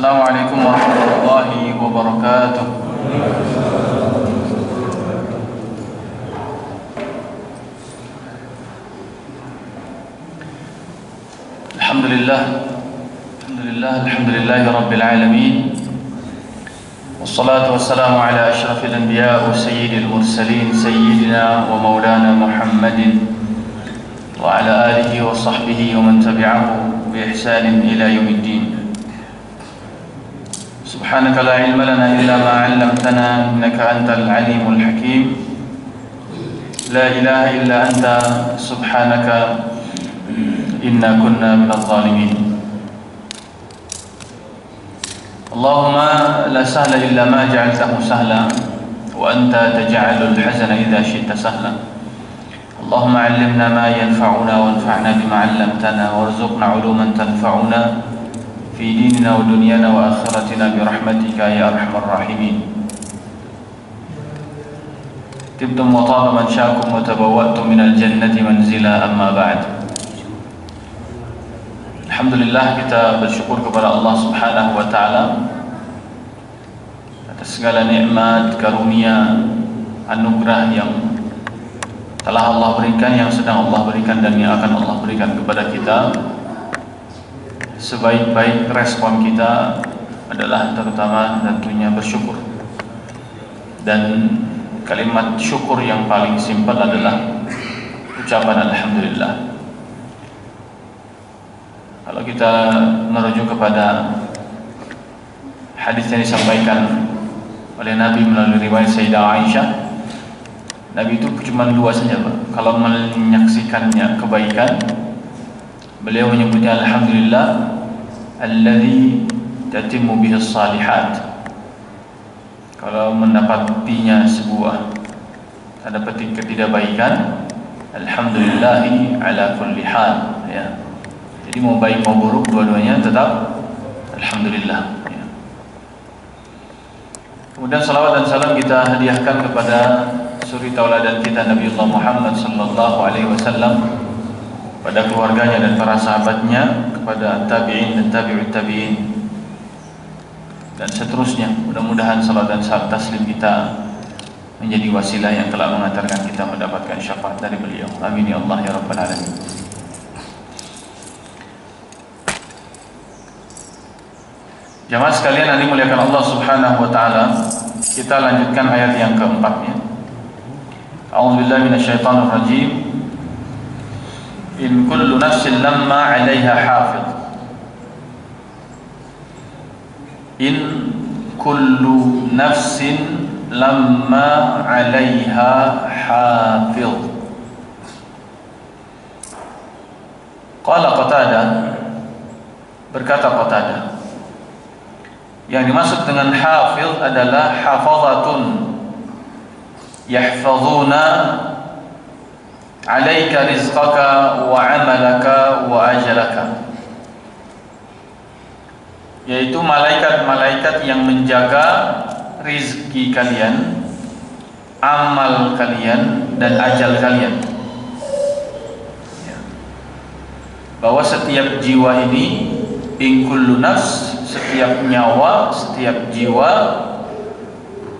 Assalamualaikum warahmatullahi wabarakatuh. Alhamdulillahi rabbil alamin. Wassalatu wassalamu ala asyrafil anbiya wa sayyidil mursalin sayyidina wa maulana Muhammadin wa ala alihi wa sahbihi wa man tabi'ahu bi ihsanin ila yaumiddin. Subhanaka la ilma lana illa ma 'allamtana innaka antal alimul hakim. La ilaha illa anta subhanaka inna kunna minadh dhalimin. Allahumma la sahla illa ma ja'altahu sahla wa anta taj'alul hazana idza syi'ta sahla. Allahumma 'allimna ma yanfa'una wanfa'na bima 'allamtana warzuqna 'uluman tanfa'una fi dinina wa dunyana wa akhiratina bi rahmatika ya arhamar rahimin. Tibtum wa taba manshakum wa tabawwa'tum minal jannati manzila, amma ba'd. Alhamdulillah, kita bersyukur kepada Allah Subhanahu wa taala atas segala nikmat, karunia, anugerah yang telah Allah berikan, yang sedang Allah berikan dan yang akan Allah berikan kepada kita. Sebaik-baik respon kita adalah terutama tentunya bersyukur. Dan kalimat syukur yang paling simpel adalah ucapan alhamdulillah. Kalau kita merujuk kepada hadis yang disampaikan oleh Nabi melalui riwayat Sayyidah Aisyah, Nabi itu cuma dua saja, Pak. Kalau menyaksikannya kebaikan, beliau menyebutnya alhamdulillah alladzi tatimmu bihi shalihat. Kalau mendapatinya sebuah tanda petik ketidakbaikan, alhamdulillahi ala kulli hal, ya. Jadi mau baik mau buruk dua-duanya tetap alhamdulillah, ya. Kemudian salawat dan salam kita hadiahkan kepada suri tauladan kita Nabiullah Muhammad sallallahu alaihi wasallam, pada keluarganya dan para sahabatnya, kepada tabi'in dan tabi'ut tabi'in dan seterusnya. Mudah-mudahan salawat dan salam taslim kita menjadi wasilah yang telah mengantarkan kita mendapatkan syafaat dari beliau. Amin ya Allah ya rabbal alamin. Jamaah sekalian yang dimuliakan Allah Subhanahu wa taala, kita lanjutkan ayat yang keempatnya. A'udzubillahi minasyaitonir rajim. In kullu nafsin lamma 'alaiha hafiz. In kullu nafsin lamma 'alaiha hafiz. Qala Qatadah, berkata Qatadah, yang dimaksud dengan hafiz adalah hafazatun yahfazuna 'alaika rizqaka wa 'amalaka wa ajalaka, yaitu malaikat-malaikat yang menjaga rizki kalian, amal kalian dan ajal kalian. Bahwa setiap jiwa ini, in kullu nafs, setiap nyawa, setiap jiwa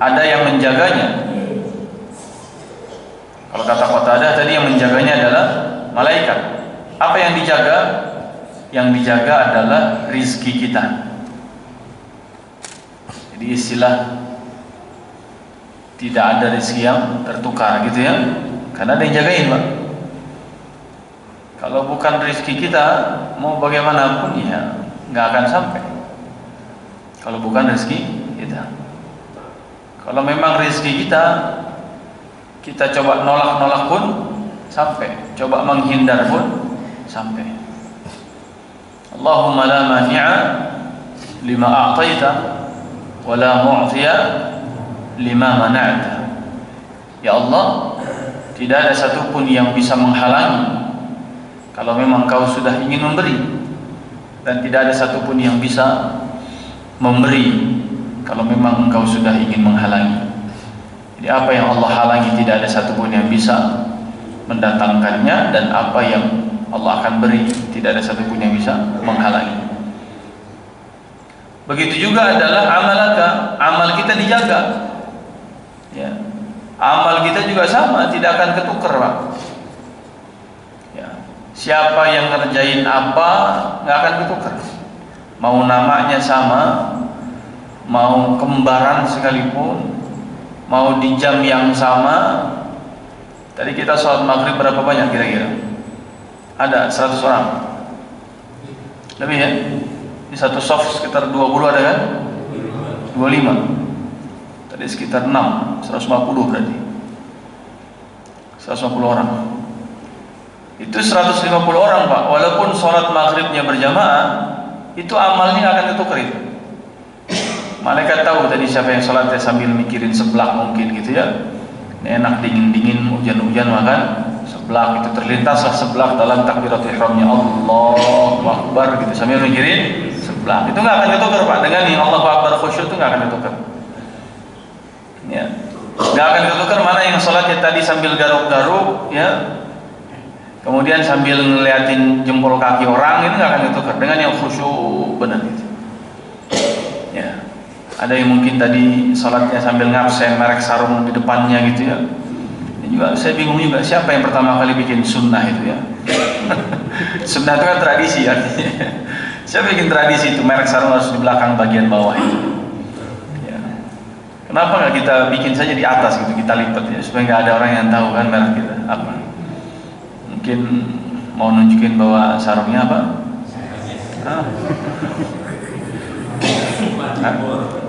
ada yang menjaganya. Kalau kata Qatadah tadi, yang menjaganya adalah malaikat. Apa yang dijaga? Yang dijaga adalah rizki kita. Jadi istilah tidak ada rizki yang tertukar gitu ya, karena ada yang jagain, Pak. Kalau bukan rizki kita, mau bagaimanapun ya nggak akan sampai. Kalau bukan rezeki kita, kalau memang rezeki kita coba nolak-nolak pun sampai, coba menghindar pun sampai. Allahumma la mani'a lima a'taita wa la mu'tiya lima mana'ta. Ya Allah, tidak ada satupun yang bisa menghalangi kalau memang Kau sudah ingin memberi, dan tidak ada satupun yang bisa memberi kalau memang Engkau sudah ingin menghalangi. Jadi apa yang Allah halangi tidak ada satupun yang bisa mendatangkannya, dan apa yang Allah akan beri tidak ada satupun yang bisa menghalangi. Begitu juga adalah amalaka, amal kita dijaga. Ya. Amal kita juga sama, tidak akan ketukar, Pak. Ya. Siapa yang ngerjain apa nggak akan ketukar. Mau namanya sama, mau kembaran sekalipun, mau di jam yang sama. Tadi kita sholat maghrib berapa banyak kira-kira? Ada 100 orang. Lebih ya? Di satu soft sekitar 20 ada kan? 25. Tadi sekitar 6, 150 berarti. 150 orang. Itu 150 orang, Pak. Walaupun sholat maghribnya berjamaah, itu amalnya nggak akan ketukar itu. Malaikat tahu tadi siapa yang sholatnya sambil mikirin seblak mungkin gitu ya. Ini enak dingin-dingin, hujan-hujan makan seblak, itu terlintaslah seblak dalam takbiratul ihramnya, Allahu Akbar gitu sambil mikirin seblak. Itu nggak akan ketukar, Pak. Dengan yang Allahu Akbar khusyuk itu nggak akan ketukar. Ya, nggak akan ketukar. Mana yang sholatnya tadi sambil garuk-garuk, ya, kemudian sambil ngeliatin jempol kaki orang, itu nggak akan ketukar dengan yang khusyuk benar gitu. Ya, ada yang mungkin tadi sholatnya sambil ngabsen merek sarung di depannya gitu ya. Ini juga saya bingung juga siapa yang pertama kali bikin sunnah itu ya. Sunnah itu kan tradisi artinya. Siapa bikin tradisi itu merek sarung harus di belakang bagian bawah itu. Kenapa nggak kita bikin saja di atas gitu, kita lipat ya, supaya nggak ada orang yang tahu kan merek kita apa. Mungkin mau nunjukin bahwa sarungnya apa?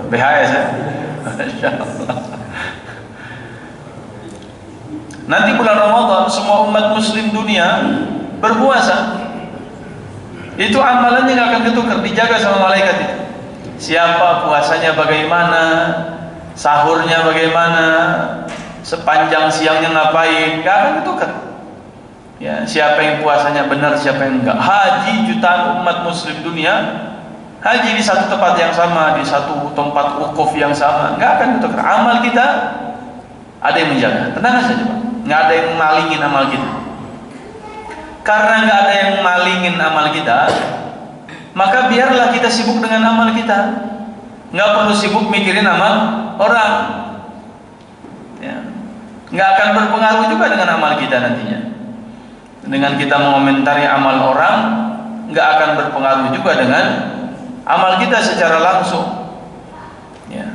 BHS ya. Nanti bulan Ramadan semua umat muslim dunia berpuasa. Itu amalannya nggak akan ketukar, dijaga sama malaikat itu. Siapa puasanya bagaimana, sahurnya bagaimana, sepanjang siangnya ngapain, gak akan ketukar. Ya, siapa yang puasanya benar, siapa yang enggak. Haji jutaan umat muslim dunia, haji di satu tempat yang sama, di satu tempat wukuf yang sama, gak akan ketukar. Amal kita ada yang menjaga. Tenang saja, Pak. Nggak ada yang malingin amal kita. Karena nggak ada yang malingin amal kita, maka biarlah kita sibuk dengan amal kita. Nggak perlu sibuk mikirin amal orang. Ya. Nggak akan berpengaruh juga dengan amal kita nantinya. Dengan kita mengomentari amal orang, nggak akan berpengaruh juga dengan amal kita secara langsung. Ya.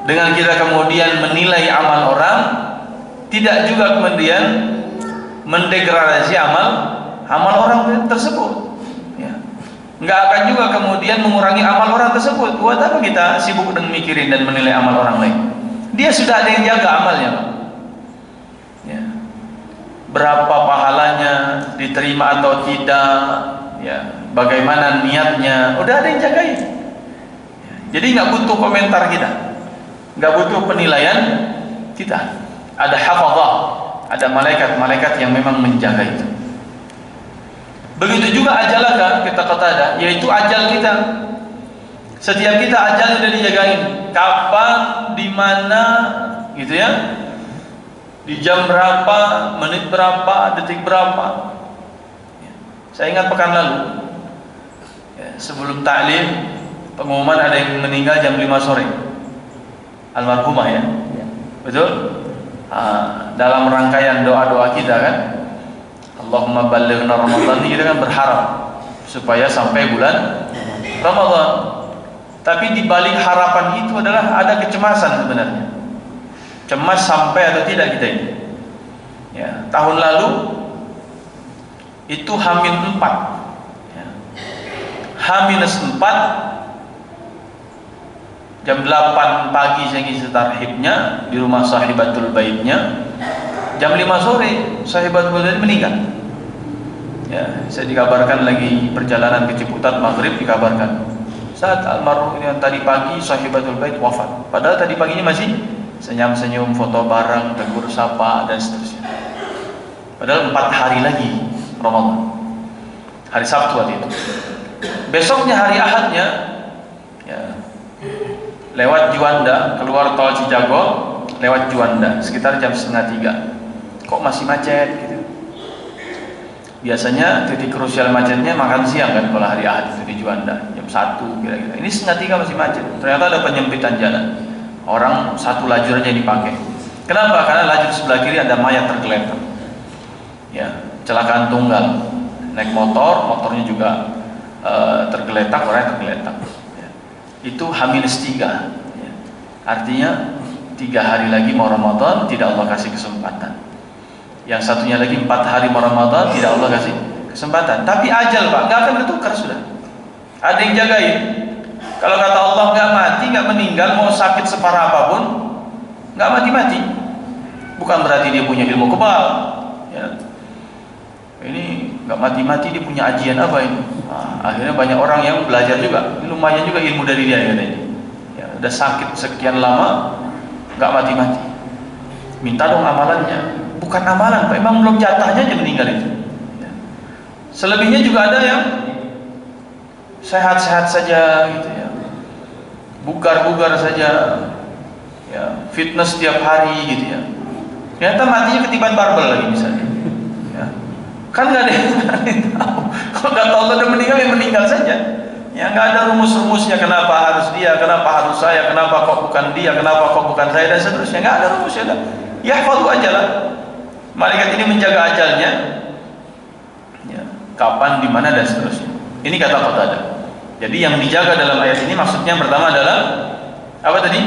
Dengan kita kemudian menilai amal orang, tidak juga kemudian mendegradasi amal orang tersebut. Ya. Nggak akan juga kemudian mengurangi amal orang tersebut. Buat apa kita sibuk dengan mikirin dan menilai amal orang lain? Dia sudah ada yang jaga amalnya, Pak. Ya. Berapa pahalanya, diterima atau tidak, ya, bagaimana niatnya, udah ada yang jagain. Ya. Jadi nggak butuh komentar kita, nggak butuh penilaian kita. Ada hafadzah, ada malaikat-malaikat yang memang menjaga itu. Begitu juga ajalaka, kita kata, yaitu ajal kita. Setiap kita ajal sudah dijagain. Kapan, di mana, gitu ya. Di jam berapa, menit berapa, detik berapa. Saya ingat pekan lalu, ya, sebelum taklim, pengumuman ada yang meninggal jam 5 sore. Almarhumah ya. Betul? Dalam rangkaian doa-doa kita kan, Allahumma ballighna Ramadan, kita kan berharap supaya sampai bulan Ramadan. Tapi di balik harapan itu adalah ada kecemasan sebenarnya. Cemas sampai atau tidak kita ini. Ya, tahun lalu itu H-4. Ya. H-4 jam 8 pagi saya ngisi tarhibnya di rumah sahibatul baitnya. Jam 5 sore sahibatul bait meninggal. Ya, saya dikabarkan lagi perjalanan ke Ciputat maghrib, dikabarkan saat almarhum yang tadi pagi sahibatul bait wafat. Padahal tadi paginya masih senyum-senyum, foto bareng, tegur sapa dan seterusnya. Padahal 4 hari lagi Ramadan. Hari Sabtu waktu itu. Besoknya hari Ahadnya, ya, lewat Juanda, keluar tol Cijago, lewat Juanda sekitar jam 2:30. Kok masih macet gitu. Biasanya titik krusial macetnya makan siang kan kalau hari Ahad itu di Juanda jam 1 kira-kira. Ini setengah 3 masih macet. Ternyata ada penyempitan jalan. Orang satu lajur aja dipakai. Kenapa? Karena lajur sebelah kiri ada mayat tergeletak. Ya, kecelakaan tunggal. Naik motor, motornya juga tergeletak, orangnya tergeletak. Ya. Itu H-3. Ya. Artinya 3 hari lagi mau Ramadan, tidak Allah kasih kesempatan. Yang satunya lagi 4 hari mau Ramadan, tidak Allah kasih kesempatan. Tapi ajal Pak, nggak akan bertukar sudah. Ada yang jagain. Kalau kata Allah nggak mati, nggak meninggal, mau sakit separah apapun, nggak mati-mati. Bukan berarti dia punya ilmu kebal. Ya. Ini nggak mati-mati, dia punya ajian apa ini? Nah, akhirnya banyak orang yang belajar juga. Ini lumayan juga ilmu dari dia katanya. Ya, udah sakit sekian lama, nggak mati-mati. Minta dong amalannya. Bukan amalan, Pak. Emang belum jatahnya aja meninggal itu. Ya. Selebihnya juga ada yang sehat-sehat saja gitu ya. Bugar-bugar saja. Ya, fitness tiap hari gitu ya. Ternyata matinya ketiban barbel lagi misalnya. Ya. Kan nggak ada yang tahu. Kalau kata Allah udah meninggal, ya meninggal saja. Ya nggak ada rumus-rumusnya. Kenapa harus dia? Kenapa harus saya? Kenapa kok bukan dia? Kenapa kok bukan saya? Dan seterusnya nggak ada rumusnya. Ya fadu aja lah. Malaikat ini menjaga ajalnya. Ya, kapan, di mana dan seterusnya. Ini kata Qatadah. Jadi yang dijaga dalam ayat ini maksudnya pertama adalah apa tadi?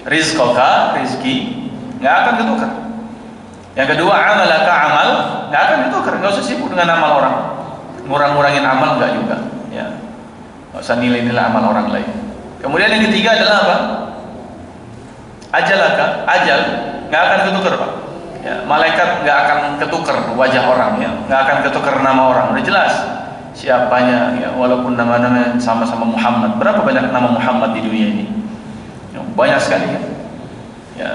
Rizqaka, rizki, nggak akan ketukar. Yang kedua, amalaka, amal, nggak akan ketukar. Nggak usah sibuk dengan amal orang. Ngurang-ngurangin amal nggak juga. Ya, nggak usah nilai-nilai amal orang lain. Kemudian yang ketiga adalah apa? Ajalaka, ajal, nggak akan ketukar Pak. Ya, malaikat nggak akan ketukar wajah orang, ya, nggak akan ketukar nama orang. Udah jelas siapanya, ya, walaupun nama-nama sama-sama Muhammad. Berapa banyak nama Muhammad di dunia ini? Ya, banyak sekali kan. Ya,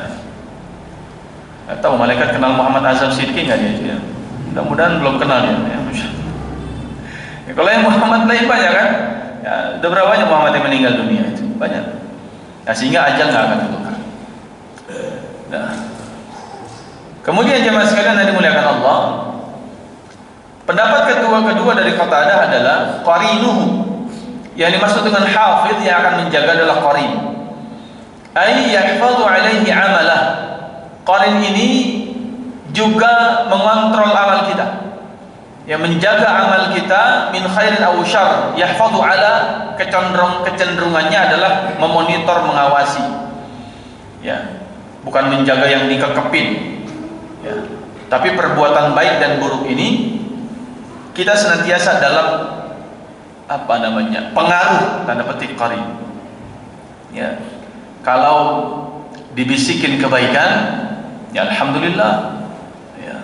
nggak tahu malaikat kenal Muhammad Azam Sidki nggak dia? Ya. Mudah-mudahan belum kenal dia. Ya. Ya, kalau yang Muhammad lain banyak kan? Ya, udah berapa banyak Muhammad yang meninggal dunia itu? Banyak. Ya, sehingga ajal nggak akan ketukar. Nah. Kemudian jemaah sekalian yang dimuliakan Allah, pendapat kedua dari Qatadah adalah qarinuhu. Yang dimaksud dengan hafidh yang akan menjaga adalah qarin. Ay yahfadhu alaihi amalah. Qarin ini juga mengontrol amal kita. Yang menjaga amal kita min khairin aw syarr, yahfadhu ala kecenderungannya adalah memonitor, mengawasi. Ya, bukan menjaga yang dikekepin. Ya. Tapi perbuatan baik dan buruk ini kita senantiasa dalam apa namanya, pengaruh tanda petik qarin. Ya, kalau dibisikin kebaikan, ya alhamdulillah. Ya.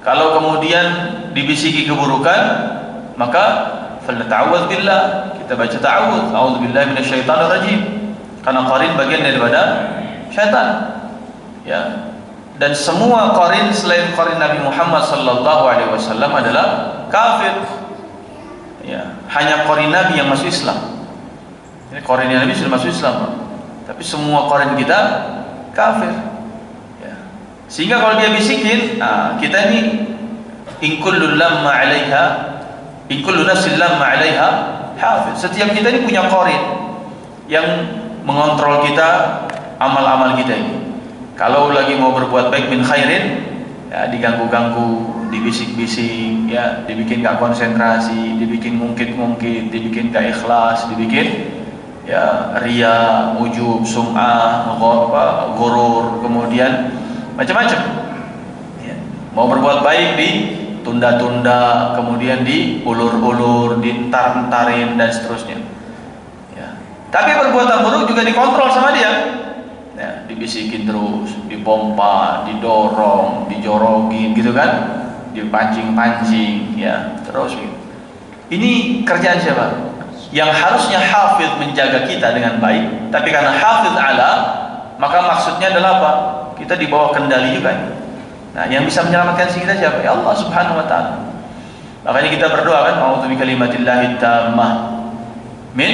Kalau kemudian dibisiki keburukan, maka falnata'awwadz billah, kita baca ta'awudz, a'udzubillahi minasyaitonir rajim. Karena qarin bagian daripada syaitan. Ya. Dan semua qarin selain qarin Nabi Muhammad sallallahu alaihi wasallam adalah kafir. Ya, hanya qarin Nabi yang masuk Islam. Ini qarin Nabi sudah masuk Islam, tapi semua qarin kita kafir. Ya. Sehingga kalau dia bisikin, nah, kita ini in kullu lamma 'alaiha, in kullu nafsin lamma 'alaiha hafiz. Setiap kita ini punya qarin yang mengontrol kita, amal-amal kita ini. Kalau lagi mau berbuat baik min khairin, ya diganggu-ganggu, dibisik-bisik, ya dibikin gak konsentrasi, dibikin ngungkit-ngungkit, dibikin gak ikhlas, dibikin ya riya, ujub, sum'ah, ghurur, kemudian macam-macam. Ya. Mau berbuat baik ditunda-tunda, kemudian diulur-ulur, dientar-entarin dan seterusnya. Ya. Tapi perbuatan buruk juga dikontrol sama dia. Ya, dibisikin terus, dipompa, didorong, dijorogin gitu kan, dipancing-pancing, ya terus gitu. Ini kerjaan siapa? Yang harusnya hafidh menjaga kita dengan baik, tapi karena hafidh ala, maka maksudnya adalah apa? Kita di bawah kendali juga. Nah, yang bisa menyelamatkan kita siapa? Ya Allah Subhanahu wa taala. Makanya kita berdoa kan, a'udzu bikalimatillahi tammah min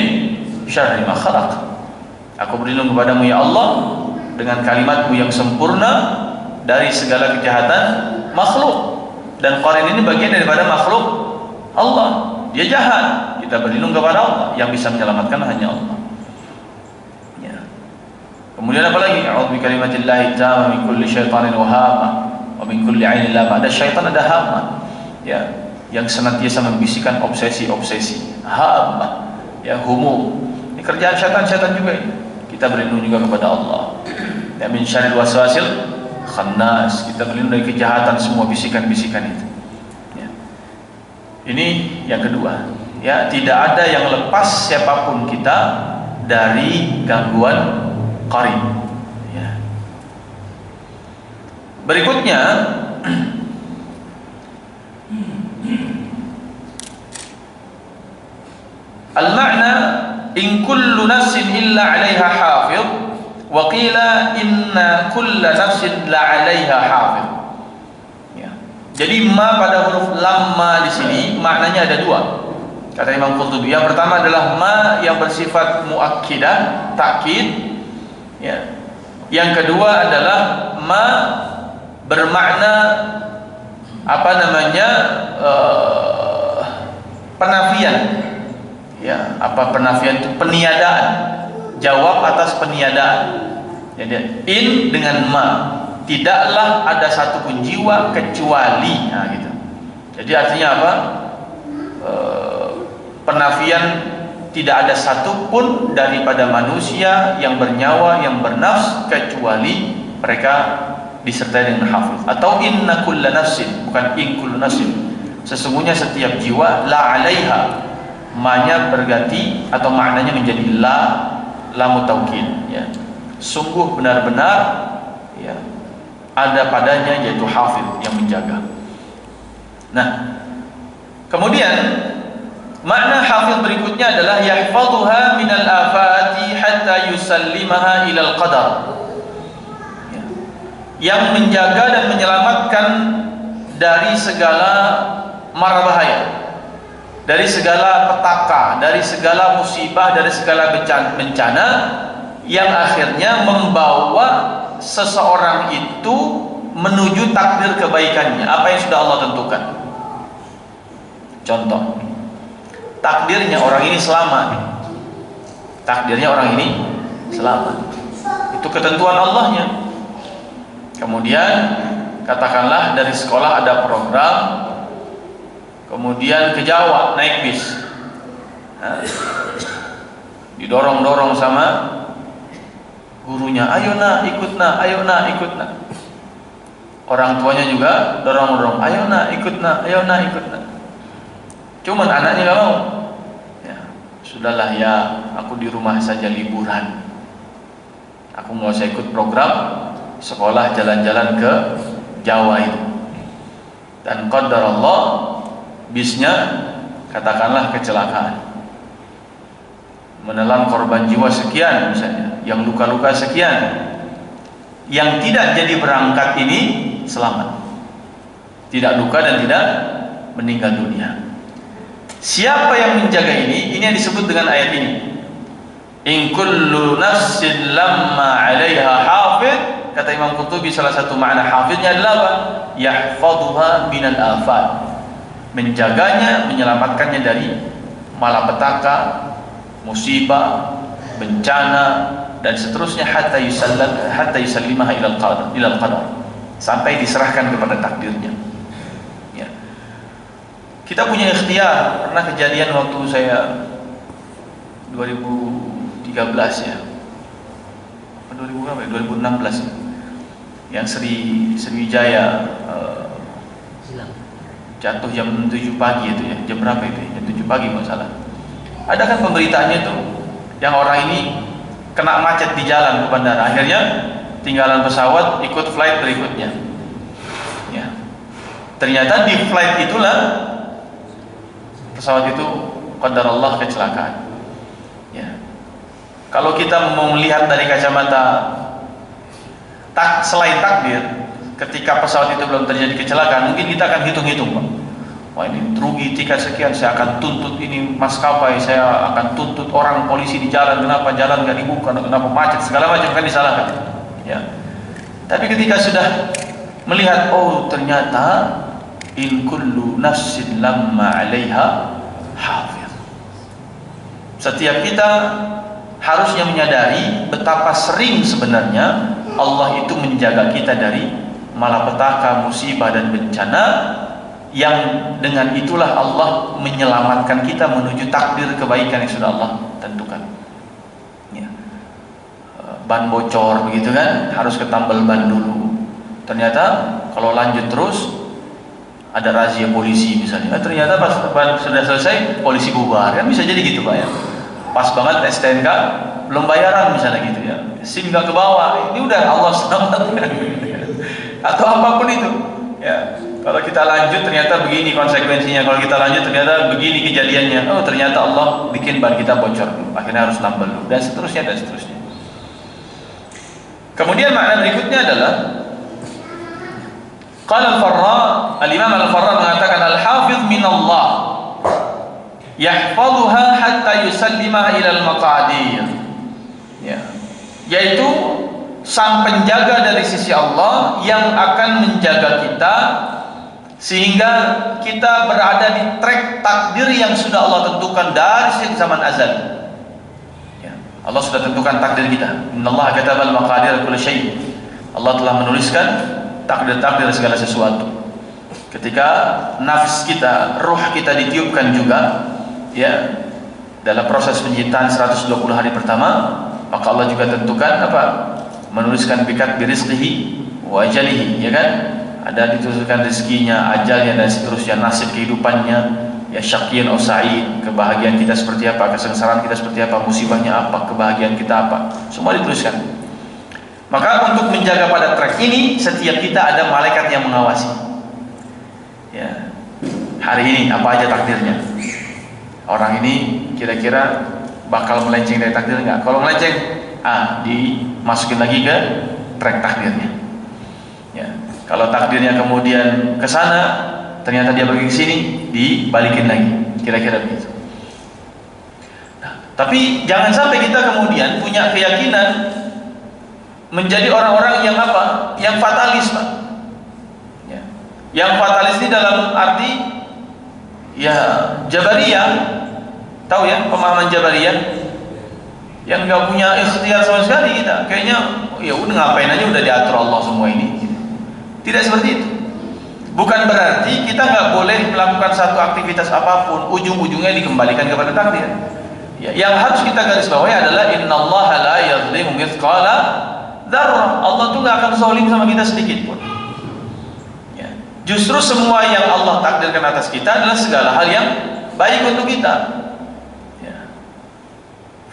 syarri ma khalaq. Aku berlindung kepadamu ya Allah dengan kalimatmu yang sempurna dari segala kejahatan makhluk. Dan qarin ini bagian daripada makhluk Allah. Dia jahat gitu. kita berlindung kepada Allah. Yang bisa menyelamatkan hanya Allah. Ya. Kemudian apa lagi? A'udzu bikalimatillahi tammah min kulli syaitanin wa hamah wa min kulli 'ainin lamah. Ada syaitan, ada hamah. Ya, yang senantiasa membisikkan obsesi-obsesi. Hamah, ya, humum. Ini kerjaan syaitan juga ini. Kita berlindung juga kepada Allah. Ya, min syarril waswasil khannas. Kita berlindung dari kejahatan semua bisikan-bisikan itu. Ya. Ini yang kedua. Ya, tidak ada yang lepas siapapun kita dari gangguan qarib. Ya. Berikutnya al-ma'na in kullu nafsin illa 'alaiha hafiz wa qila inna kulla nafsin la 'alaiha hafiz. Ya. Jadi ma pada huruf lam ma di sini maknanya ada dua. Kata Imam Qurtubi, yang pertama adalah ma yang bersifat muakkidah, takkid. Ya. Yang kedua adalah ma bermakna apa namanya? Penafian. Ya, apa penafian itu? Peniadaan. Jawab atas peniadaan. Jadi in dengan ma, tidaklah ada satupun jiwa kecuali, nah gitu. Jadi artinya apa? Penafian, tidak ada satupun daripada manusia yang bernyawa, yang bernafs, kecuali mereka disertai dengan hafiz. Atau inna kulla nafsin, bukan in kullu nafsin. Sesungguhnya setiap jiwa la 'alaiha, ma-nya berganti atau maknanya menjadi la mutaukid, ya. Sungguh benar-benar, ya, ada padanya, yaitu hafiz yang menjaga. Nah, kemudian makna hafiz berikutnya adalah yahfazuha minal afati hatta yusallimaha ilal qadar, ya. Yang menjaga dan menyelamatkan dari segala mara bahaya, dari segala petaka, dari segala musibah, dari segala bencana yang akhirnya membawa seseorang itu menuju takdir kebaikannya, apa yang sudah Allah tentukan. Contoh, takdirnya orang ini selamat, takdirnya orang ini selamat, itu ketentuan Allahnya. Kemudian katakanlah dari sekolah ada program, kemudian ke Jawa naik bis, nah, didorong-dorong sama gurunya, ayo nak ikut nak, ayo nak ikut nak. Orang tuanya juga dorong-dorong, ayo nak ikut nak, ayo nak ikut nak. Cuman anaknya gak mau. Ya, sudahlah ya, aku di rumah saja liburan. Aku nggak usah ikut program sekolah jalan-jalan ke Jawa itu. Dan qadar Allah, bisnya katakanlah kecelakaan, menelan korban jiwa sekian misalnya, yang luka-luka sekian. Yang tidak jadi berangkat ini selamat, tidak luka dan tidak meninggal dunia. Siapa yang menjaga ini? Ini yang disebut dengan ayat ini. In kullu nafsin lamma 'alaiha hafiz. Kata Imam Qurtubi, salah satu makna hafiznya adalah apa? Yahfazuha minal afat. Menjaganya, menyelamatkannya dari malapetaka, musibah, bencana dan seterusnya, hatta yusallimaha ilal qadar, sampai diserahkan kepada takdirnya. Ya. Kita punya ikhtiar. Pernah kejadian waktu saya 2013 ya, 2016 ya, yang Sriwijaya jatuh jam 7 pagi itu ya, jam berapa itu ya? Jam 7 pagi nggak salah. Ada kan pemberitaannya tuh, yang orang ini kena macet di jalan ke bandara, akhirnya tinggalan pesawat, ikut flight berikutnya. Ya. Ternyata di flight itulah pesawat itu qadarullah kecelakaan. Ya. Kalau kita mau melihat dari kacamata selain takdir, ketika pesawat itu belum terjadi kecelakaan, mungkin kita akan hitung-hitung, Pak. Wah, ini rugi tiket sekian, saya akan tuntut ini maskapai, saya akan tuntut orang polisi di jalan, kenapa jalan nggak dibuka, kenapa macet, segala macam kan disalahkan. Ya. Tapi ketika sudah melihat, oh ternyata in kullu nafsin lamma 'alaiha hafiz. Setiap kita harusnya menyadari betapa sering sebenarnya Allah itu menjaga kita dari malapetaka, musibah dan bencana, yang dengan itulah Allah menyelamatkan kita menuju takdir kebaikan yang sudah Allah tentukan. Ya. Ban bocor begitu kan, harus ketambal ban dulu. Ternyata kalau lanjut terus ada razia polisi misalnya. Ternyata pas ban sudah selesai polisi bubar, kan bisa jadi gitu Pak ya. Pas banget STNK belum bayaran misalnya gitu ya, SIM nggak ke bawah, ini udah Allah selamatkan. Atau apapun itu ya, kalau kita lanjut ternyata begini konsekuensinya, kalau kita lanjut ternyata begini kejadiannya, oh ternyata Allah bikin ban kita bocor, akhirnya harus nambal dulu, dan seterusnya dan seterusnya. Kemudian makna berikutnya adalah qala al-Farra, al-Imam al-Farra mengatakan al-Hafidh min Allah yahfadhuha hatta yusallimaha ila al-maqadir, ya, yaitu sang penjaga dari sisi Allah yang akan menjaga kita sehingga kita berada di track takdir yang sudah Allah tentukan dari zaman azal. Ya, Allah sudah tentukan takdir kita. Innallaha katabal maqadir kulli syai'. Allah telah menuliskan takdir-takdir segala sesuatu. Ketika nafs kita, ruh kita ditiupkan juga, ya, dalam proses penciptaan 120 hari pertama, maka Allah juga tentukan apa? Menuliskan bikat birizqihi wa ajalihi, ya kan? Ada dituliskan rezekinya, ajalnya dan seterusnya, nasib kehidupannya, ya syaqiyun aw sa'id, kebahagiaan kita seperti apa, kesengsaraan kita seperti apa, musibahnya apa, kebahagiaan kita apa, semua dituliskan. Maka untuk menjaga pada track ini, setiap kita ada malaikat yang mengawasi. Ya. Hari ini apa aja takdirnya? Orang ini kira-kira bakal melenceng dari takdir enggak? Kalau melenceng, dimasukin lagi ke track takdirnya. Ya. Kalau takdirnya kemudian ke sana, ternyata dia pergi ke sini, dibalikin lagi. Kira-kira begitu. Nah, tapi jangan sampai kita kemudian punya keyakinan menjadi orang-orang yang apa? Yang fatalis, Pak. Ya. Yang fatalis ini dalam arti ya Jabariyah. Tahu ya pemahaman Jabariyah? Yang nggak punya ikhtiar sama sekali kita. Kayaknya ya udah ngapain aja, udah diatur Allah semua ini. Tidak seperti itu. Bukan berarti kita nggak boleh melakukan satu aktivitas apapun ujung-ujungnya dikembalikan kepada takdir. Ya, yang harus kita garis bawahi adalah innallaha la yadhlimu mithqala dzarrah. Allah tuh nggak akan zalim sama kita sedikit pun. Ya. Justru semua yang Allah takdirkan atas kita adalah segala hal yang baik untuk kita. Ya.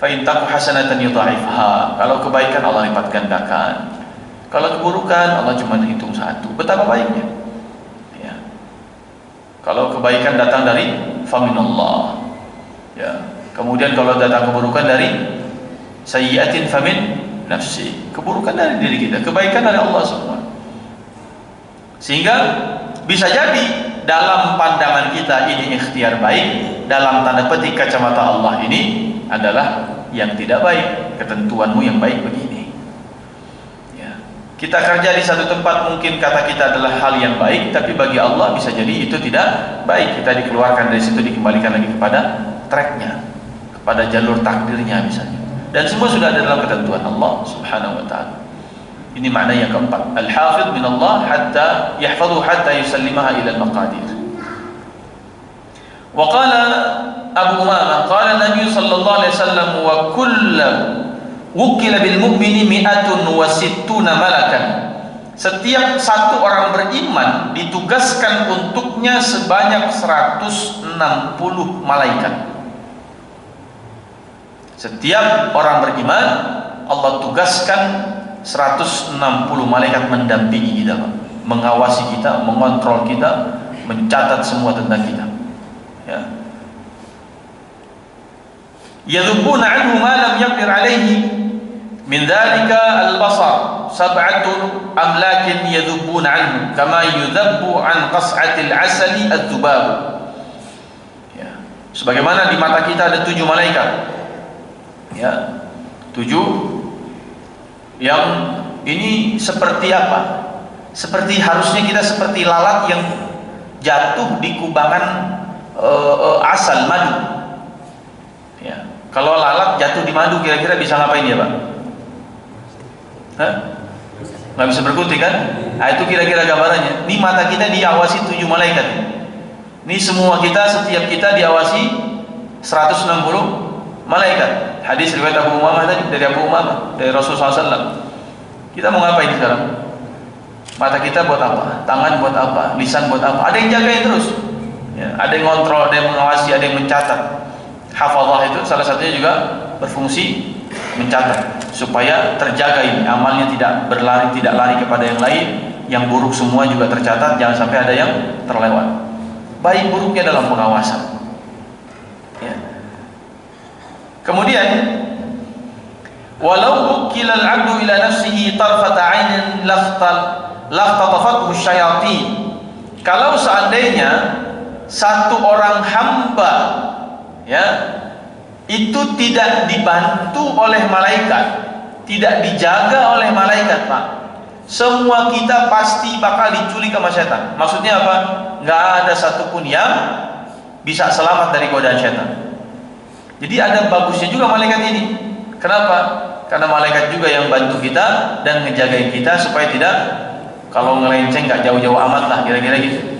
Fa in taku hasanatan yudha'ifha. Kalau kebaikan Allah lipat gandakan. Kalau keburukan Allah cuma hitung satu. Betapa baiknya. Ya. Kalau kebaikan datang dari faminallah. Ya. Kemudian kalau datang keburukan dari sayyi'atin famin nafsi, keburukan dari diri kita, kebaikan dari Allah semua. Sehingga bisa jadi dalam pandangan kita ini ikhtiar baik, dalam tanda petik kacamata Allah ini adalah yang tidak baik, ketentuanmu yang baik begini. Ya. Kita kerja di satu tempat mungkin kata kita adalah hal yang baik, tapi bagi Allah bisa jadi itu tidak baik. Kita dikeluarkan dari situ, dikembalikan lagi kepada tracknya, kepada jalur takdirnya misalnya. Dan semua sudah ada dalam ketentuan Allah Subhanahu wa ta'ala. Ini makna yang keempat. Al-Hafidh min Allah hatta yahfadhu hatta yusallimaha ila al-maqadir. Wa qala Abu Umamah qala Nabi sallallahu alaihi wasallam wa kullu wukila bil mu'mini mi'atun wa sittuna malakan. Setiap satu orang beriman ditugaskan untuknya sebanyak 160 malaikat. Setiap orang beriman Allah tugaskan 160 malaikat mendampingi kita, mengawasi kita, mengontrol kita, mencatat semua tentang kita. Ya. Yadhubuna anhu ma lam yaqdir alaihi min dzalika al-basar sab'atu amlakin yadhubuna anhu kama yudhabbu an qas'atil 'asali adz-dzubab. Ya. Sebagaimana di mata kita ada 7 malaikat. Ya, 7 yang ini seperti apa? Seperti harusnya kita seperti lalat yang jatuh di kubangan asal madu. Ya, Kalau lalat jatuh di madu kira-kira bisa ngapain dia, Pak? Hah? Nggak bisa berkutik kan? Nah, itu kira-kira gambarannya. Ini mata kita diawasi 7 malaikat. Ini semua kita, setiap kita diawasi 160 malaikat. Hadis riwayat Abu Umamah tadi, dari Abu Umamah, dari Rasulullah SAW. Kita mau ngapain sekarang? Mata kita buat apa? Tangan buat apa? Lisan buat apa? Ada yang jagain terus. Ya, ada yang ngontrol, ada yang mengawasi, ada yang mencatat. Hafadzah itu salah satunya juga berfungsi mencatat supaya terjaga ini amalnya tidak lari kepada yang lain, yang buruk semua juga tercatat, jangan sampai ada yang terlewat. Baik buruknya dalam pengawasan. Ya. Kemudian walau ukila al-'abdu ila nafsihi tarfata 'ainin laftatafathu syayatin. Kalau seandainya satu orang hamba ya itu tidak dibantu oleh malaikat, tidak dijaga oleh malaikat, Pak, semua kita pasti bakal diculik sama setan. Maksudnya apa? Nggak ada satupun yang bisa selamat dari godaan setan. Jadi ada bagusnya juga malaikat ini. Kenapa? Karena malaikat juga yang bantu kita dan ngejagain kita supaya tidak, kalau ngelenceng nggak jauh-jauh amat lah, kira-kira gitu.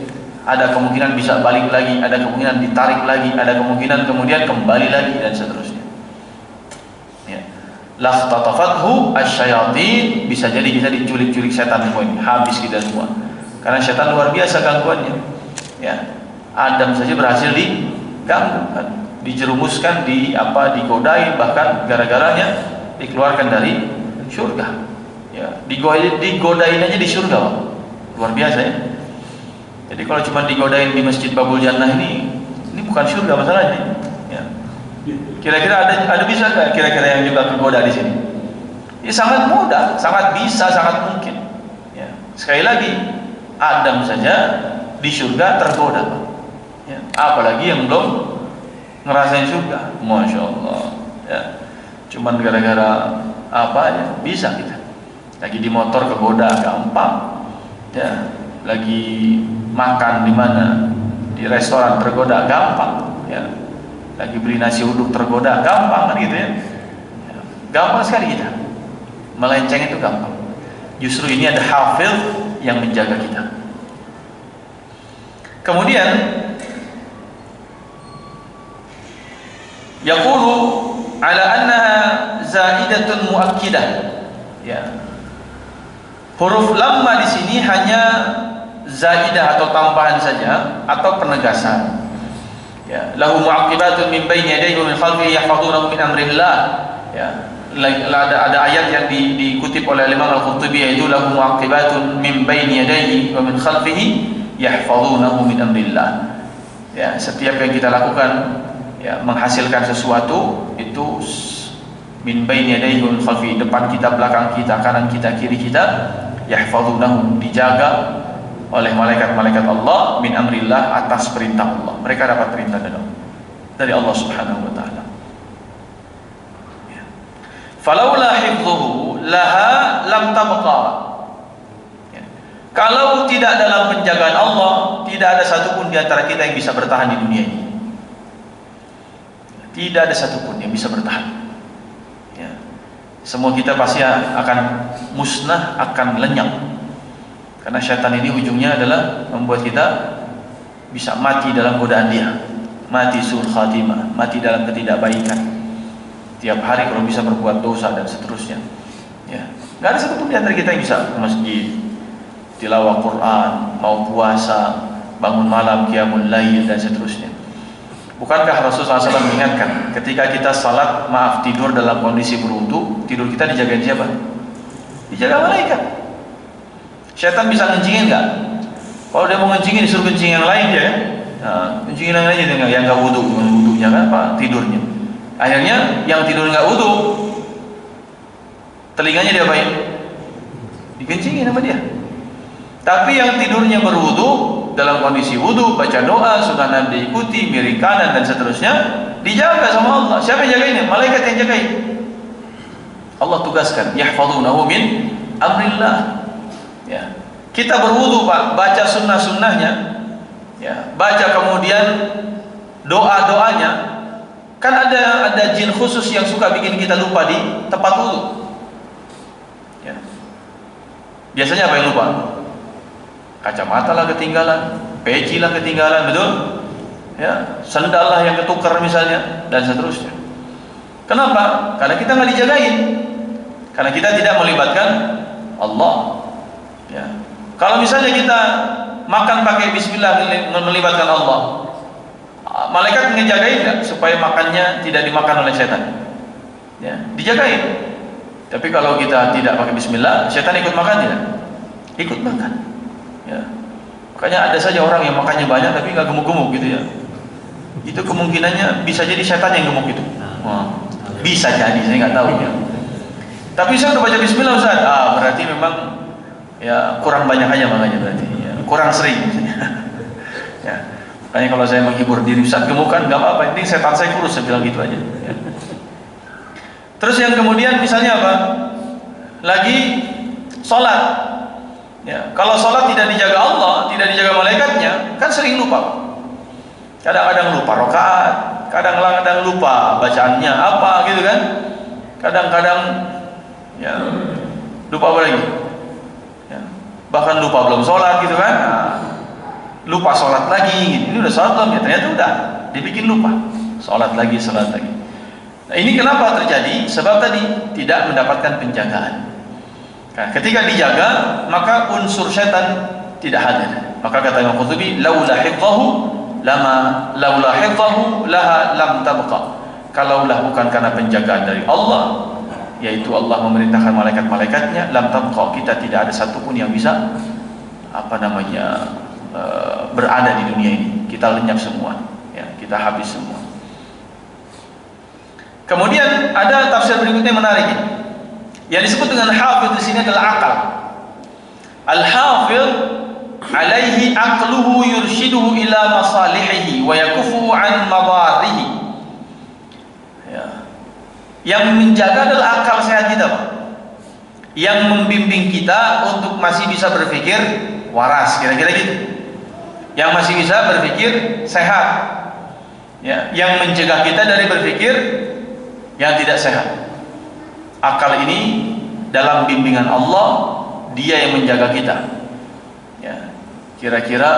Ada kemungkinan bisa balik lagi, ada kemungkinan ditarik lagi, ada kemungkinan kemudian kembali lagi, dan seterusnya. Ya. Laftatafathu asyayatin, bisa jadi kita diculik-culik setan semua ini, habis kita semua. Karena setan luar biasa gangguannya. Ya. Adam saja berhasil diganggu, kan? Dijerumuskan, digodai, bahkan gara-garanya dikeluarkan dari surga. Ya. Digodain aja di surga, Pak. Luar biasa ya. Jadi kalau cuma digodain di Masjid Babul Jannah ini bukan surga masalahnya. Ya. Kira-kira ada bisa nggak kira-kira yang juga tergoda di sini? Ya sangat mudah, sangat bisa, sangat mungkin. Ya. Sekali lagi, Adam saja di surga tergoda. Ya. Apalagi yang belum ngerasain surga, Masya Allah. Ya. Cuman gara-gara apa ya bisa kita. Lagi di motor kegoda gampang. Ya. Lagi makan di mana, di restoran tergoda gampang, ya. Lagi beli nasi uduk tergoda gampang, kan gitu ya. Gampang sekali kita melenceng, itu gampang. Justru ini ada hafil yang menjaga kita. Kemudian yaqulu ala annaha zaidatun muakkidah, ya. Huruf lamma di sini hanya zaidah atau tambahan saja atau penegasan. Ya, lahu mu'aqibatun min baini yadayhi wa min khalfihi yahfazunahu min amrillah. Ya, ada ayat yang dikutip oleh Imam Al-Qurtubi, yaitu lahu mu'aqibatun min baini yadayhi wa min khalfihi yahfazunahu min amrillah. Ya, setiap yang kita lakukan ya menghasilkan sesuatu itu min baini yadayhi wa min khalfihi, depan kita, belakang kita, kanan kita, kiri kita, yahfazunahu, dijaga oleh malaikat-malaikat Allah min amrillah, atas perintah Allah. Mereka dapat perintah dari Allah Subhanahu wa taala. Ya. Falaula hifdhuhu laha lam tabqa. Ya. Kalau tidak dalam penjagaan Allah, tidak ada satupun di antara kita yang bisa bertahan di dunia ini. Tidak ada satupun yang bisa bertahan. Ya. Semua kita pasti akan musnah, akan lenyap. Karena syaitan ini ujungnya adalah membuat kita bisa mati dalam godaan dia, mati su'ul khatimah, mati dalam ketidakbaikan. Tiap hari kalau bisa berbuat dosa dan seterusnya. Ya, nggak ada satupun di antara kita yang bisa ke masjid, tilawah Quran, mau puasa, bangun malam, qiyamul lail dan seterusnya. Bukankah Rasulullah SAW mengingatkan ketika kita salat, tidur dalam kondisi berwudu, tidur kita dijagain siapa? Dijaga malaikat. Syaitan bisa ngencingin nggak? Kalau dia mau ngencingin, disuruh kencing yang lain ya. Nah, kencingin yang lain aja, yang nggak wudu, wudunya kan apa? Tidurnya. Akhirnya yang tidur nggak wudu, telinganya dia apain? Dikencingin sama dia. Tapi yang tidurnya berwudu, dalam kondisi wudu, baca doa, sunnah diikuti, miring kanan dan seterusnya, dijaga sama Allah. Siapa yang jagain? Malaikat yang jagain. Allah tugaskan, yahfazunahu min amrillah. Ya. Kita berwudu, Pak, baca sunnah-sunnahnya, ya, baca kemudian doa-doanya, Kan ada jin khusus yang suka bikin kita lupa di tempat wudu. Ya. Biasanya apa yang lupa? Kacamata lah ketinggalan, peci lah ketinggalan, betul? Ya, sandal lah yang ketukar misalnya, dan seterusnya. Kenapa? Karena kita nggak dijagain. Karena kita tidak melibatkan Allah. Ya. Kalau misalnya kita makan pakai bismillah melibatkan Allah, malaikat ngejagain nggak supaya makannya tidak dimakan oleh setan? Ya, dijagain. Tapi kalau kita tidak pakai bismillah, setan ikut makan tidak? Ikut makan. Ya. Makanya ada saja orang yang makannya banyak tapi nggak gemuk-gemuk gitu ya. Itu kemungkinannya bisa jadi setan yang gemuk itu. Wah, bisa jadi, saya nggak tahu ya. Tapi saya udah baca bismillah Ustaz. Berarti memang ya kurang banyak aja makanya berarti. Ya, kurang sering. Ya. Makanya kalau saya menghibur diri Ustaz gemukan nggak apa-apa, penting setan saya kurus, saya bilang gitu aja. Ya. Terus yang kemudian misalnya apa? Lagi sholat. Ya, kalau sholat tidak dijaga Allah, tidak dijaga malaikatnya, kan sering lupa. Kadang-kadang lupa rakaat, kadang-kadang lupa bacaannya apa gitu kan. Kadang-kadang ya lupa apa lagi? Ya, bahkan lupa belum sholat gitu kan. Lupa sholat lagi gitu. Ini udah sholat belum ya? Ternyata udah dibikin lupa. Sholat lagi, sholat lagi. Nah, ini kenapa terjadi? Sebab tadi tidak mendapatkan penjagaan. Nah, ketika dijaga, maka unsur setan tidak hadir. Maka kata Imam Qurtubi, laula hifdhahu laha lam tabqa. Kalaulah bukan karena penjagaan dari Allah, yaitu Allah memerintahkan malaikat-malaikatnya, lam tabqa, kita tidak ada satupun yang bisa berada di dunia ini. Kita lenyap semua, ya, kita habis semua. Kemudian ada tafsir berikutnya yang menarik. Yang disebut dengan hafidh di sini adalah akal. Al-hafidh alaihi aqluhu yurshiduhu ila masalihihi wa yakufu an madarihi. Ya. Yang menjaga adalah akal sehat kita, Pak. Yang membimbing kita untuk masih bisa berpikir waras, kira-kira gitu. Yang masih bisa berpikir sehat. Ya, yang mencegah kita dari berpikir yang tidak sehat. Akal ini dalam bimbingan Allah, Dia yang menjaga kita. Ya, kira-kira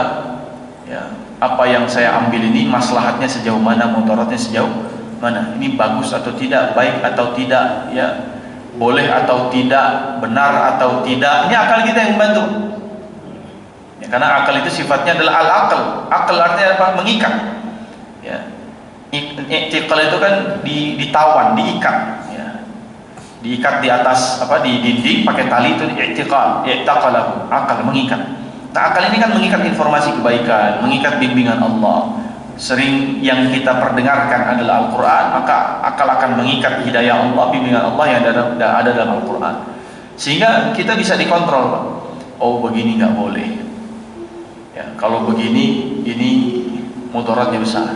ya, apa yang saya ambil ini maslahatnya sejauh mana, mudaratnya sejauh mana, ini bagus atau tidak, baik atau tidak, ya, boleh atau tidak, benar atau tidak. Ini akal kita yang membantu. Ya, karena akal itu sifatnya adalah al-aql. Akal artinya apa? Mengikat. Ya. I'tiqal itu kan ditawan, diikat. Diikat di atas di dinding pakai tali, itu i'tiqal, i'taqalahu, akal mengikat. Nah, akal ini kan mengikat informasi kebaikan, mengikat bimbingan Allah. Sering yang kita perdengarkan adalah Al-Qur'an, maka akal akan mengikat hidayah Allah, bimbingan Allah yang ada dalam Al-Qur'an. Sehingga kita bisa dikontrol, Pak. Oh, begini nggak boleh. Ya, kalau begini ini mudaratnya besar.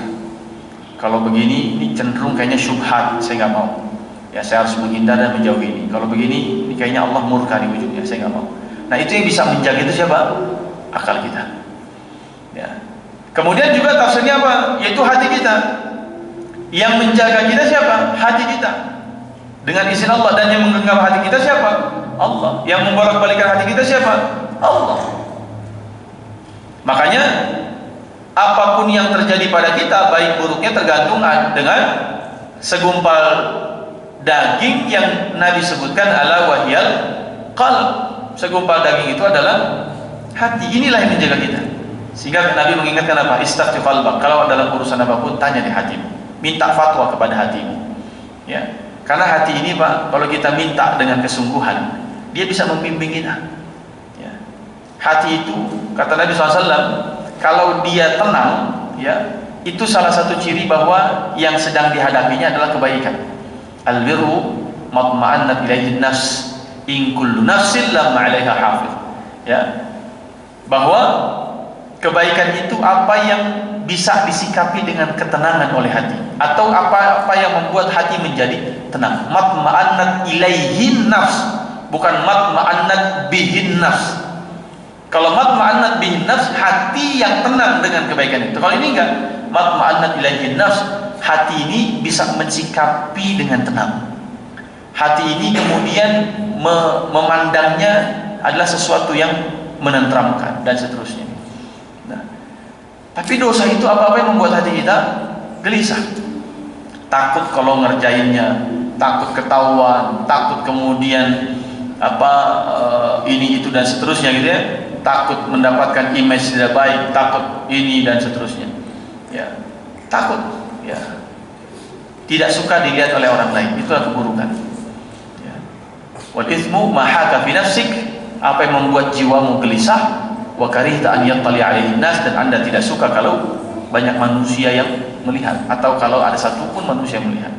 Kalau begini ini cenderung kayaknya syubhat, saya nggak mau. Ya, saya harus menghindar dan menjauhi ini. Kalau begini, ini kayaknya Allah murka di ujungnya, saya nggak mau. Nah, itu yang bisa menjaga itu siapa? Akal kita. Ya. Kemudian juga tafsirnya apa? Yaitu hati kita. Yang menjaga kita siapa? Hati kita. Dengan izin Allah. Dan yang menggenggam hati kita siapa? Allah. Yang membolak-balikan hati kita siapa? Allah. Makanya apapun yang terjadi pada kita, baik buruknya tergantung dengan segumpal daging yang Nabi sebutkan, ala wahyal qalb. Segumpal daging itu adalah hati. Inilah yang menjaga kita. Sehingga Nabi mengingatkan apa? Istafti qalbak. Kalau dalam urusan apapun, tanya di hatimu. Minta fatwa kepada hatimu. Ya. Karena hati ini, Pak, kalau kita minta dengan kesungguhan, dia bisa membimbing kita. Ya. Hati itu, kata Nabi SAW, kalau dia tenang, ya, itu salah satu ciri bahwa yang sedang dihadapinya adalah kebaikan. Al-birru matma'annat ilaihi nafs in kullu nafsin lamma 'alaiha hafidh. Ya. Bahwa kebaikan itu apa yang bisa disikapi dengan ketenangan oleh hati, atau apa yang membuat hati menjadi tenang. Matma'annat ilaihi nafs, bukan matma'annat bihin nafs. Kalau matma'annat bihin nafs, hati yang tenang dengan kebaikan itu. Kalau ini enggak, matma'annat ilaihin nafs, hati ini bisa mensikapi dengan tenang. Hati ini kemudian memandangnya adalah sesuatu yang menenteramkan dan seterusnya. Nah, tapi dosa itu apa-apa yang membuat hati kita gelisah. Takut kalau ngerjainnya, takut ketahuan, takut kemudian ini itu dan seterusnya gitu ya. Takut mendapatkan image tidak baik, takut ini dan seterusnya. Ya, takut, ya. Tidak suka dilihat oleh orang lain, itulah keburukan. Ya. Wal itsmu ma haka fi nafsik, apa yang membuat jiwamu gelisah, wa karihta an yattali 'alaihi nas, dan Anda tidak suka kalau banyak manusia yang melihat, atau kalau ada satu pun manusia yang melihat.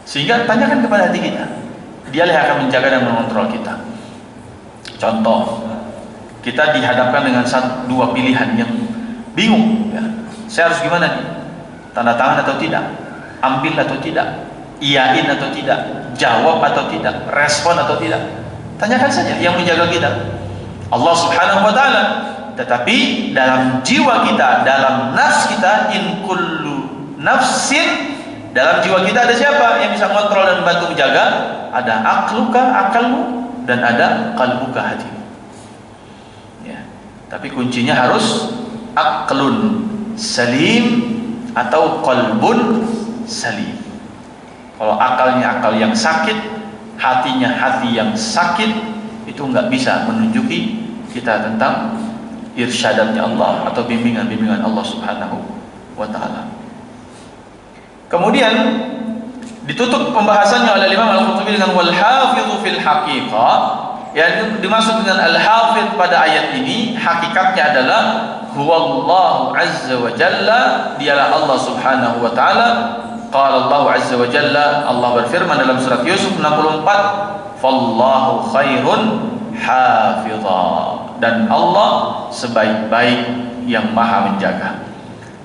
Sehingga tanyakan kepada hati kita, dialah yang akan menjaga dan mengontrol kita. Contoh, kita dihadapkan dengan dua pilihan yang bingung, ya. Saya harus gimana nih? Tanda tangan atau tidak? Ambil atau tidak? Iyain atau tidak? Jawab atau tidak? Respon atau tidak? Tanyakan saja yang menjaga kita, Allah Subhanahu wa ta'ala. Tetapi dalam jiwa kita, dalam nafs kita, in kullu nafsin, dalam jiwa kita ada siapa yang bisa mengontrol dan membantu menjaga? Ada akluka, akalmu, dan ada qalbuka, hatimu. Ya. Tapi kuncinya harus aklun salim atau qalbun salim. Kalau akalnya akal yang sakit, hatinya hati yang sakit, itu nggak bisa menunjuki kita tentang irsyadannya Allah atau bimbingan-bimbingan Allah Subhanahu wa ta'ala. Kemudian ditutup pembahasannya oleh Imam Al-Qurtubi dengan wal hafidhu fil haqiqah. Yang dimaksud dengan al-hafidh pada ayat ini hakikatnya adalah huwallahu azza wa jalla, dialah Allah Subhanahu wa ta'ala. Qala Allah azza wa jalla, Allah berfirman dalam surat Yusuf 64, fallahu khairun hafidha, dan Allah sebaik-baik yang maha menjaga.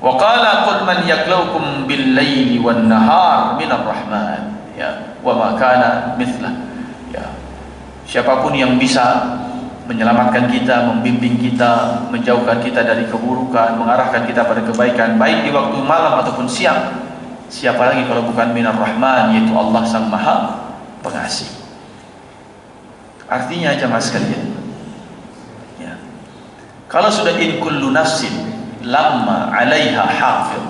Wa qala qul man yaklaukum bil laili wan nahar minar rahman, ya, wa ma kana mithlah, ya. Siapapun yang bisa menyelamatkan kita, membimbing kita, menjauhkan kita dari keburukan, mengarahkan kita pada kebaikan, baik di waktu malam ataupun siang, siapa lagi kalau bukan minar rahman, yaitu Allah sang maha pengasih. Artinya jemaah sekalian, ya, kalau sudah in kullu nafsin lamma 'alaiha hafidh,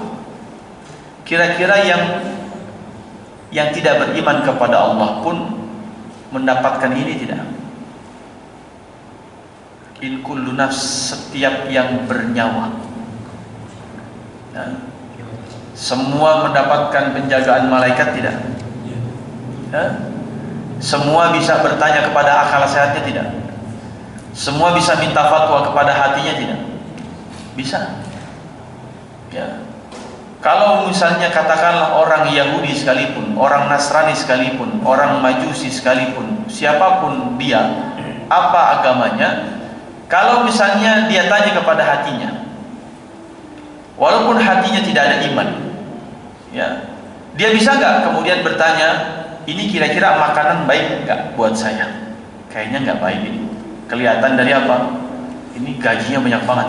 kira-kira yang tidak beriman kepada Allah pun mendapatkan ini tidak? In kullu nafs, setiap yang bernyawa, ya, semua mendapatkan penjagaan malaikat tidak? Ya? Semua bisa bertanya kepada akal sehatnya tidak? Semua bisa minta fatwa kepada hatinya tidak? Bisa. Ya. Kalau misalnya katakanlah orang Yahudi sekalipun, orang Nasrani sekalipun, orang Majusi sekalipun, siapapun dia, apa agamanya, kalau misalnya dia tanya kepada hatinya, walaupun hatinya tidak ada iman, ya, dia bisa nggak kemudian bertanya, ini kira-kira makanan baik nggak buat saya? Kayaknya nggak baik ini. Kelihatan dari apa? Ini gajinya banyak banget,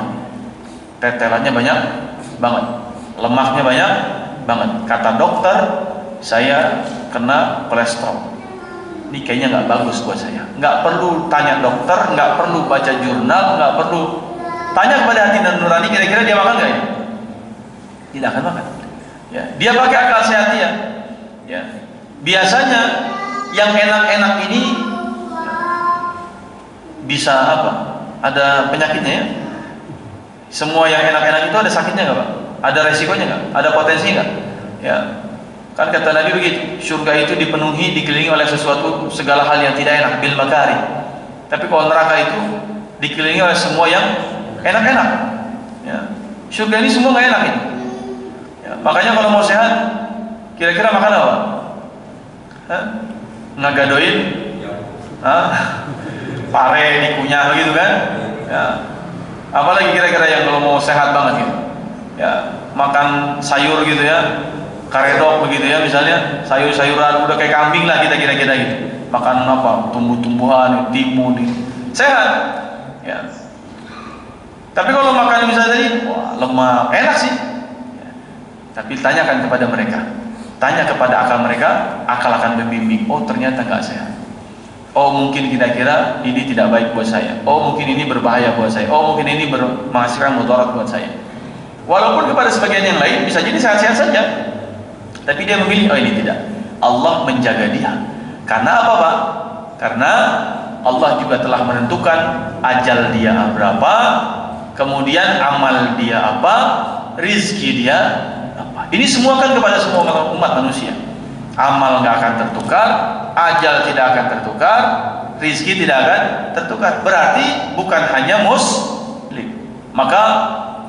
tetelannya banyak banget, lemaknya banyak banget. Kata dokter, saya kena kolesterol. Ini kayaknya nggak bagus buat saya. Nggak perlu tanya dokter, nggak perlu baca jurnal, nggak perlu tanya kepada hati dan nurani, kira-kira dia makan nggak ini? Tidak akan makan. Ya, dia pakai akal sehat dia. Ya. Biasanya yang enak-enak ini bisa apa? Ada penyakitnya ya? Semua yang enak-enak itu ada sakitnya nggak, Pak? Ada resikonya nggak? Ada potensi nggak? Ya, kan kata Nabi begitu, surga itu dipenuhi, dikelilingi oleh sesuatu, segala hal yang tidak enak, bil makari. Tapi kalau neraka itu dikelilingi oleh semua yang enak-enak. Ya, surga ini semua nggak enak ini. Ya, makanya kalau mau sehat, kira-kira makan apa? Ngagadoin, pare dikunyah begitu kan? Ya. Apalagi kira-kira yang kalau mau sehat banget gitu, ya, makan sayur gitu ya, karedok begitu ya, misalnya sayur-sayuran, udah kayak kambing lah kita kira-kira gitu. Makan apa? Tumbuh-tumbuhan, timun gitu. Sehat, ya. Tapi kalau makan misalnya tadi, wah, lemak, enak sih. Tapi tanyakan kepada mereka, tanya kepada akal mereka, akal akan membimbing. Oh ternyata nggak sehat. Oh mungkin kira-kira ini tidak baik buat saya. Oh mungkin ini berbahaya buat saya. Oh mungkin ini menghasilkan mudarat buat saya. Walaupun kepada sebagian yang lain bisa jadi sehat-sehat saja, tapi dia memilih, oh ini tidak. Allah menjaga dia. Karena apa Pak? Karena Allah juga telah menentukan ajal dia berapa, kemudian amal dia apa, rizki dia apa. Ini semua kan kepada semua umat manusia. Amal nggak akan tertukar, ajal tidak akan tertukar, rizki tidak akan tertukar. Berarti bukan hanya muslim. Maka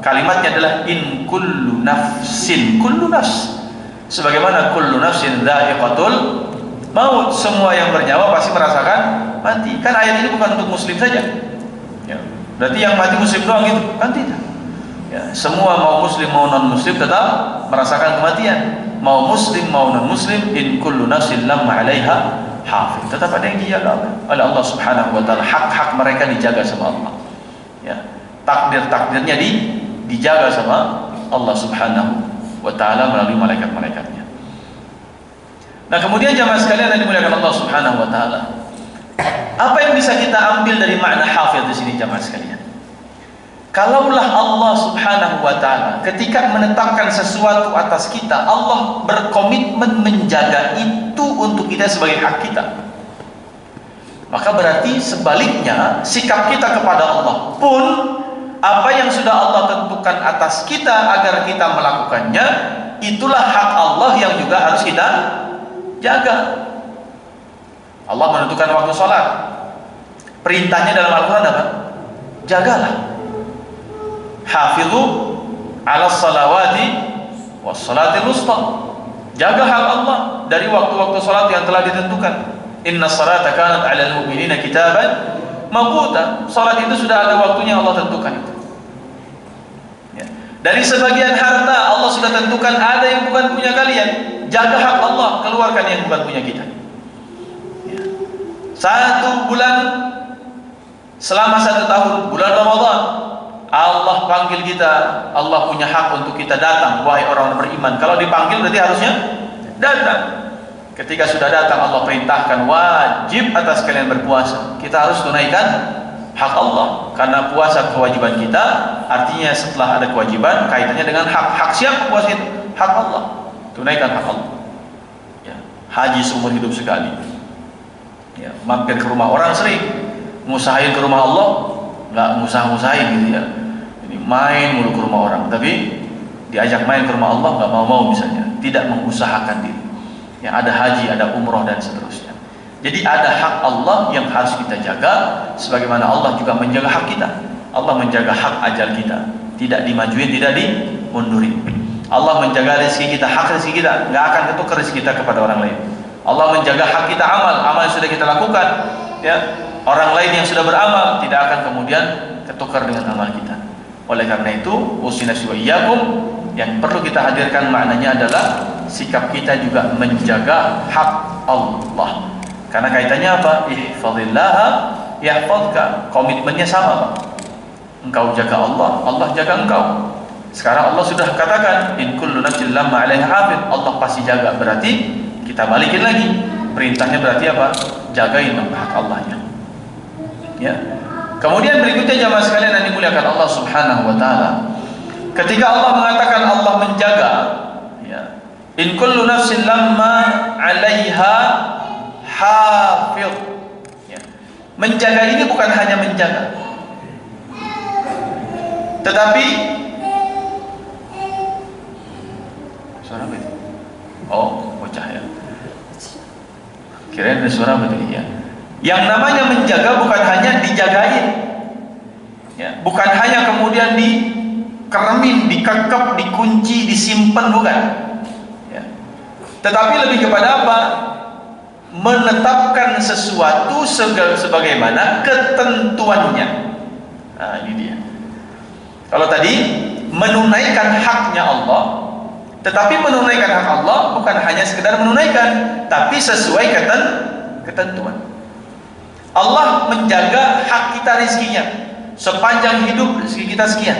kalimatnya adalah in kullu nafsin, kullu nafs. Sebagaimana kullu nafsin dha'iqatul maut, semua yang bernyawa pasti merasakan mati. Kan ayat ini bukan untuk muslim saja. Ya. Berarti yang mati muslim doang gitu? Kan tidak. Ya, semua mau muslim mau non muslim tetap merasakan kematian. Mau muslim mau non muslim, in kullu nafsin lamma 'alaiha hafiz. Tetap ada yang dijaga oleh Allah Subhanahu wa taala. Hak-hak mereka dijaga sama Allah. Ya. Takdir-takdirnya dijaga sama Allah Subhanahu wa taala melalui malaikat-malaikatnya. Nah, kemudian jamaah sekalian yang dimuliakan Allah Subhanahu wa taala, apa yang bisa kita ambil dari makna hafiz di sini jamaah sekalian? Kalaulah Allah Subhanahu wa taala ketika menetapkan sesuatu atas kita, Allah berkomitmen menjaga itu untuk kita sebagai hak kita. Maka berarti sebaliknya sikap kita kepada Allah pun, apa yang sudah Allah tentukan atas kita agar kita melakukannya, itulah hak Allah yang juga harus kita jaga. Allah menentukan waktu sholat, perintahnya dalam Al-Quran apa? Jagalah. Hafidhu ala salawati was salatil wusta. Jaga hak Allah dari waktu-waktu sholat yang telah ditentukan. Inna salata kanat 'alal mu'minina kitaban mawquta. Salat itu sudah ada waktunya Allah tentukan itu. Ya. Dari sebagian harta Allah sudah tentukan ada yang bukan punya kalian. Jaga hak Allah, keluarkan yang bukan punya kita. Ya. 1 bulan selama 1 tahun, bulan Ramadan, Allah panggil kita, Allah punya hak untuk kita datang, wahai orang beriman. Kalau dipanggil berarti harusnya datang. Ketika sudah datang, Allah perintahkan wajib atas kalian berpuasa. Kita harus tunaikan hak Allah, karena puasa kewajiban kita. Artinya setelah ada kewajiban, kaitannya dengan hak. Hak siapa puasa itu? Hak Allah. Tunaikan hak Allah. Ya. Haji seumur hidup sekali. Ya. Mampir ke rumah orang sering, ngusahain ke rumah Allah, nggak ngusah-ngusahin gitu ya. Ini main mulu ke rumah orang, tapi diajak main ke rumah Allah nggak mau-mau misalnya, tidak mengusahakan diri. Yang ada haji, ada umroh dan seterusnya. Jadi ada hak Allah yang harus kita jaga, sebagaimana Allah juga menjaga hak kita. Allah menjaga hak ajal kita, tidak dimajuin, tidak dimundurin. Allah menjaga rezeki kita, hak rezeki kita, nggak akan ketukar rezeki kita kepada orang lain. Allah menjaga hak kita amal yang sudah kita lakukan, ya. Orang lain yang sudah beramal tidak akan kemudian ketukar dengan amal kita. Oleh karena itu, usina wa iyyakum, yang perlu kita hadirkan maknanya adalah sikap kita juga menjaga hak Allah. Karena kaitannya apa? Ihfazillaha yahfazka. Komitmennya sama, Pak. Engkau jaga Allah, Allah jaga engkau. Sekarang Allah sudah katakan in kullu nafsin lamma 'alaiha hafiz. Allah pasti jaga. Berarti kita balikin lagi. Perintahnya berarti apa? Jagain hak Allahnya. Ya. Kemudian berikutnya jamaah sekalian yang dimuliakan Allah Subhanahu wa taala, ketika Allah mengatakan Allah menjaga, ya, in kullu nafsin lamma 'alaiha hafiz. Ya. Menjaga ini bukan hanya menjaga, tetapi suara apa itu? Oh, bocah ya. Kirain ada suara apa tadi ya? Yang namanya menjaga bukan hanya dijagain, ya, bukan hanya kemudian dikeremin, dikekep, dikunci, disimpan, bukan, ya. Tetapi lebih kepada apa? Menetapkan sesuatu sebagaimana ketentuannya. Nah, ini dia. Kalau tadi menunaikan haknya Allah, tetapi menunaikan hak Allah bukan hanya sekedar menunaikan, tapi sesuai ketentuan. Allah menjaga hak kita rezekinya. Sepanjang hidup rezeki kita sekian,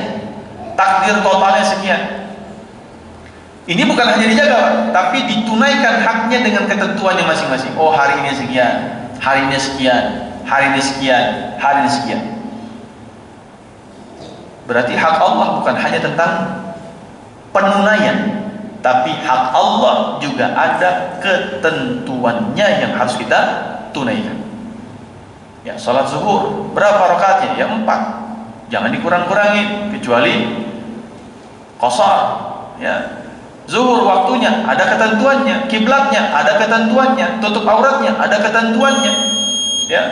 takdir totalnya sekian. Ini bukan hanya dijaga, Pak, tapi ditunaikan haknya dengan ketentuannya masing-masing. Oh, hari ini sekian, hari ini sekian, hari ini sekian, hari ini sekian. Berarti hak Allah bukan hanya tentang penunaian, tapi hak Allah juga ada ketentuannya yang harus kita tunaikan. Ya, salat zuhur berapa rakaatnya? Ya 4. Jangan dikurang-kurangin kecuali qasar. Ya. Zuhur waktunya ada ketentuannya, kiblatnya ada ketentuannya, tutup auratnya ada ketentuannya. Ya.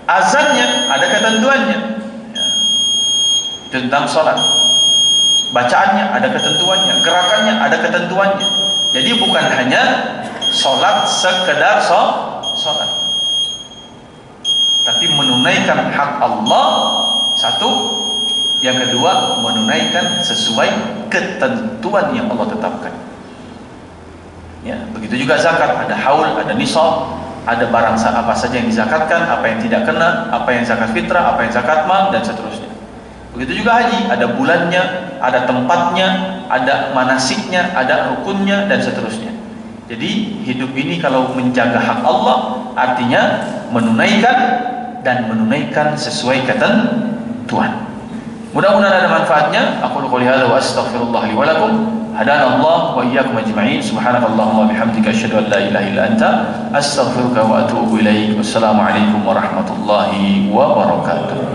Azannya ada ketentuannya. Ya. Tentang salat. Bacaannya ada ketentuannya, gerakannya ada ketentuannya. Jadi bukan hanya salat sekedar salat, tapi menunaikan hak Allah satu, yang kedua menunaikan sesuai ketentuan yang Allah tetapkan. Ya, begitu juga zakat, ada haul, ada nisab, ada barang apa saja yang dizakatkan, apa yang tidak kena, apa yang zakat fitrah, apa yang zakat mal, dan seterusnya. Begitu juga haji, ada bulannya, ada tempatnya, ada manasiknya, ada rukunnya, dan seterusnya. Jadi hidup ini kalau menjaga hak Allah artinya menunaikan dan menunaikan sesuai ketentuan. Mudah-mudahan ada manfaatnya. Aku qouli hadza wa astaghfirullah li wa lakum. Hadana Allah wa iyyakum ajma'in. Subhanakallahumma wa bihamdika asyhadu an la ilaha illa anta astaghfiruka wa atubu ilaik. Wassalamu alaikum warahmatullahi wabarakatuh.